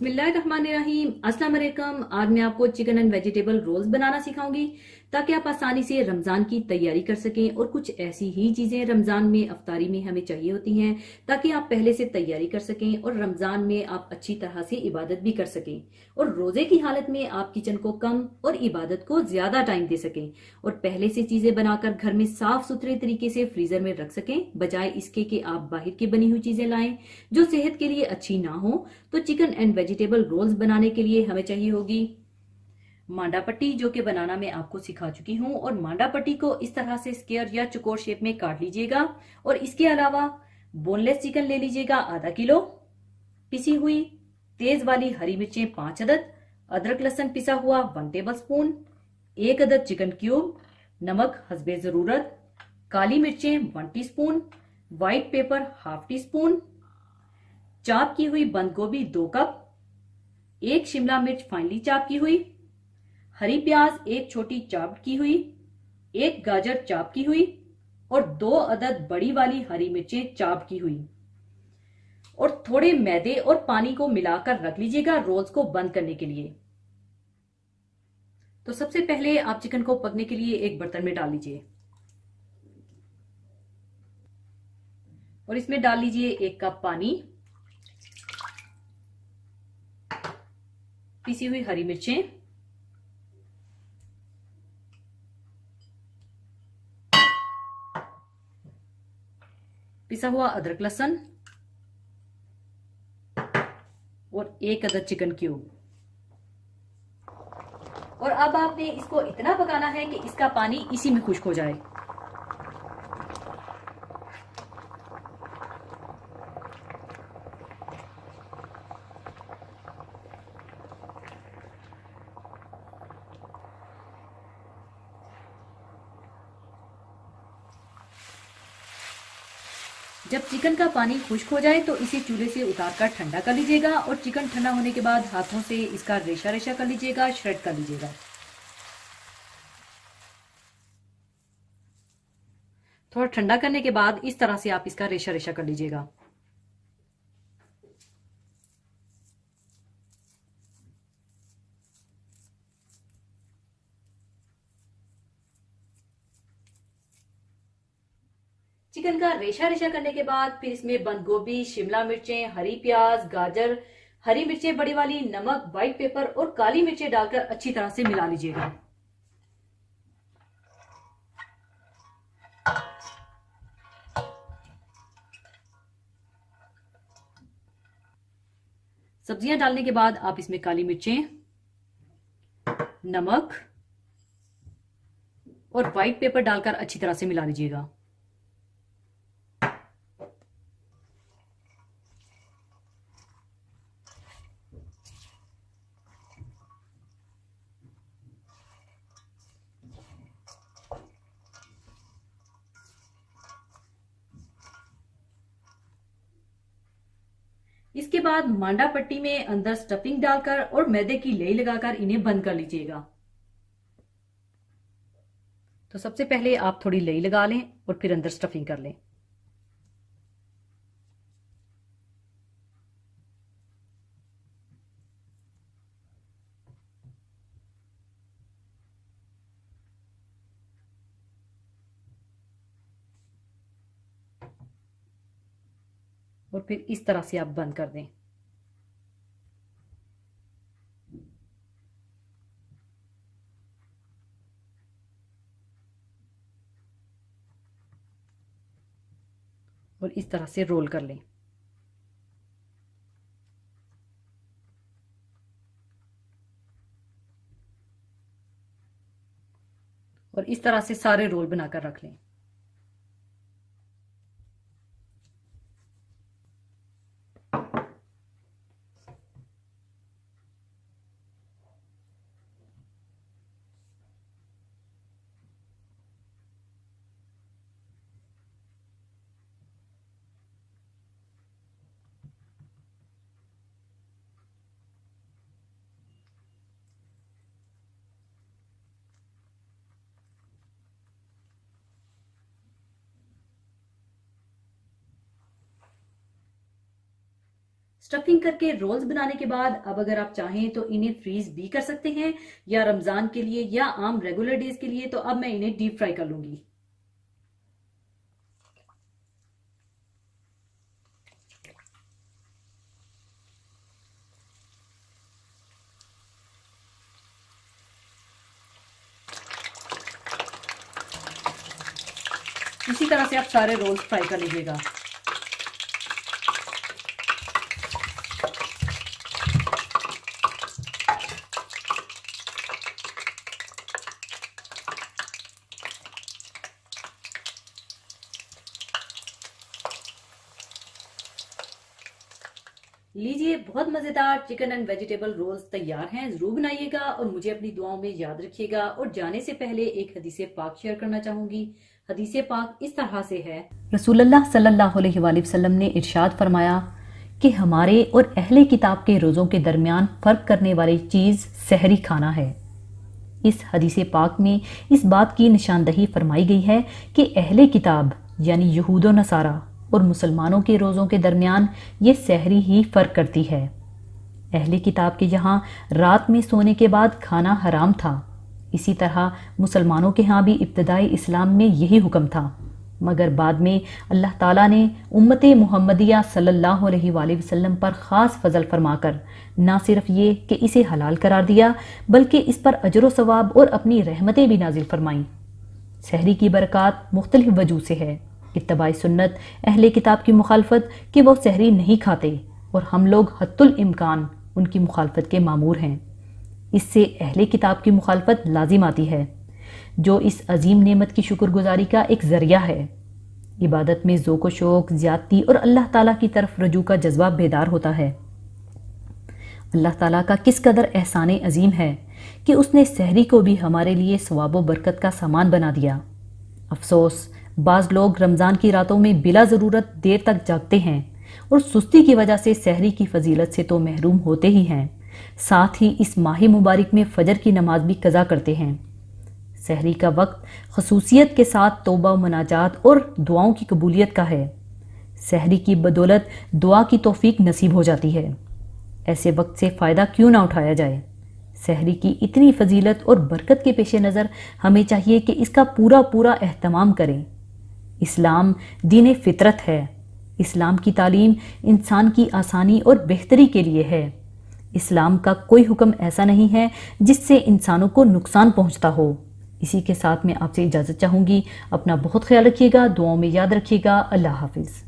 बिस्मिल्लाहिर्रहमानिर्रहीम। अस्सलाम वालेकुम। आज मैं आपको चिकन एंड वेजिटेबल रोल्स बनाना सिखाऊंगी ताकि आप आसानी से रमजान की तैयारी कर सकें। और कुछ ऐसी ही चीजें रमजान में अफ्तारी में हमें चाहिए होती हैं ताकि आप पहले से तैयारी कर सकें और रमजान में आप अच्छी तरह से इबादत भी कर सकें और रोजे की हालत में आप किचन को कम और इबादत को ज्यादा टाइम दे सकें और पहले से चीजें बनाकर घर में साफ सुथरे तरीके से फ्रीजर में रख सकें, बजाय इसके कि आप बाहर की बनी हुई चीजें लाएं जो सेहत के लिए अच्छी ना हो। तो चिकन एंड वेजिटेबल रोल्स बनाने के लिए हमें चाहिए होगी मांडा पट्टी, जो कि बनाना मैं आपको सिखा चुकी हूं। और मांडा पट्टी को इस तरह से स्क्वायर या चौकोर शेप में काट लीजिएगा। और इसके अलावा बोनलेस चिकन ले लीजिएगा आधा किलो, पिसी हुई तेज वाली हरी मिर्चें 5 अदद, अदरक लहसुन पिसा हुआ 1 टेबल स्पून, 1 अदद चिकन क्यूब, नमक हस्बे जरूरत, काली मिर्चें 1 teaspoon, white paper half tea spoon, चाप की हुई बंद गोभी 2 कप, 1 शिमला मिर्च फाइनली चाप की हुई, हरी प्याज 1 छोटी चाप की हुई, 1 गाजर चाप की हुई और 2 अदद बड़ी वाली हरी मिर्चें चाप की हुई। और थोड़े मैदे और पानी को मिलाकर रख लीजिएगा रोल्स को बंद करने के लिए। तो सबसे पहले आप चिकन को पकने के लिए एक बर्तन में डाल लीजिए और इसमें डाल लीजिए 1 कप पानी, पिसी हुई हरी मिर्चें, पिसा हुआ अदरक लहसुन और 1 अदद चिकन क्यूब। और अब आपने इसको इतना पकाना है कि इसका पानी इसी में खुश्क हो जाए। जब चिकन का पानी खुश्क हो जाए तो इसे चूल्हे से उतारकर ठंडा कर लीजिएगा और चिकन ठंडा होने के बाद हाथों से इसका रेशा रेशा कर लीजिएगा, श्रेड कर लीजिएगा। थोड़ा ठंडा करने के बाद इस तरह से आप इसका रेशा रेशा कर लीजिएगा। चिकन का रेशा रेशा करने के बाद फिर इसमें बंद गोभी, शिमला मिर्चें, हरी प्याज, गाजर, हरी मिर्चें बड़ी वाली, नमक, व्हाइट पेपर और काली मिर्चें डालकर अच्छी तरह से मिला लीजिएगा। सब्जियां डालने के बाद आप इसमें काली मिर्चें, नमक और व्हाइट पेपर डालकर अच्छी तरह से मिला लीजिएगा। इसके बाद मांडा पट्टी में अंदर स्टफिंग डालकर और मैदे की लेई लगाकर इन्हें बंद कर लीजिएगा। तो सबसे पहले आप थोड़ी लेई लगा लें और फिर अंदर स्टफिंग कर लें। और फिर इस तरह से आप बंद कर दें। और इस तरह से रोल कर लें। और इस तरह से सारे रोल बनाकर रख लें। स्टफिंग करके रोल्स बनाने के बाद अब अगर आप चाहें तो इन्हें फ्रीज भी कर सकते हैं, या रमजान के लिए या आम रेगुलर डेज के लिए, तो अब मैं इन्हें डीप फ्राई कर लूंगी। इसी तरह से आप सारे रोल्स फ्राई कर लीजिएगा। लीजिए, बहुत मजेदार चिकन एंड वेजिटेबल रोल्स तैयार हैं। जरूर बनाइएगा और मुझे अपनी दुआओं में याद रखिएगा। और जाने से पहले एक हदीसे पाक शेयर करना चाहूंगी। हदीसे पाक इस तरह से है, रसूलुल्लाह सल्लल्लाहु अलैहि वसल्लम ने इरशाद फरमाया कि हमारे और अहले किताब के रोज़ों के दरमियान फ़र्क करने वाली चीज़ सहरी खाना है। इस हदीसे पाक में इस बात की निशानदही फरमाई गई है कि अहले किताब यानी यहूद व नसारा और मुसलमानों के रोज़ों के दरमियान ये सहरी ही फ़र्क करती है। अहले किताब के यहाँ रात में सोने के बाद खाना हराम था। इसी तरह मुसलमानों के यहाँ भी इब्तदाई इस्लाम में यही हुक्म था, मगर बाद में अल्लाह ताला ने उम्मत मुहम्मदिया सल्लल्लाहु अलैहि वसल्लम पर ख़ास फजल फरमाकर ना सिर्फ ये कि इसे हलाल करार दिया, बल्कि इस पर अजर व सवाब और अपनी रहमतें भी नाजिल फरमाईं। सहरी की बरक़ात मुख्तलिफ वजूह से है। इत्तबाई सुन्नत, अहले किताब की मुखालफत कि वो सहरी नहीं खाते, और हम लोग हत्तुल इम्कान उनकी मुखालफत के मामूर हैं। इससे अहले किताब की मुखालफत लाजिम आती है, जो इस अजीम नेमत की शुक्रगुजारी का एक ज़रिया है। इबादत में ज़ौक़ व शौक़, ज़्यादती और अल्लाह ताला की तरफ रजू का जज्बा बेदार होता है। अल्लाह ताला का किस कदर एहसान अजीम है कि उसने सहरी को भी हमारे लिए सवाब व बरकत का सामान बना दिया। अफसोस, बाज़ लोग रमज़ान की रातों में बिला ज़रूरत देर तक जागते हैं और सुस्ती की वजह से सहरी की फजीलत से तो महरूम होते ही हैं, साथ ही इस माह मुबारक में फ़जर की नमाज भी कज़ा करते हैं। सहरी का वक्त खसूसियत के साथ तौबा व मनाजात और दुआओं की कबूलियत का है। सहरी की बदौलत दुआ की तौफीक नसीब हो जाती है। ऐसे वक्त से फ़ायदा क्यों ना उठाया जाए। सहरी की इतनी फजीलत और बरकत के पेश नज़र हमें चाहिए कि इसका पूरा पूरा एहतमाम करें। इस्लाम दीन फितरत है। इस्लाम की तालीम इंसान की आसानी और बेहतरी के लिए है। इस्लाम का कोई हुक्म ऐसा नहीं है जिससे इंसानों को नुकसान पहुंचता हो। इसी के साथ मैं आपसे इजाज़त चाहूँगी। अपना बहुत ख्याल रखिएगा, दुआओं में याद रखिएगा। अल्लाह हाफिज़।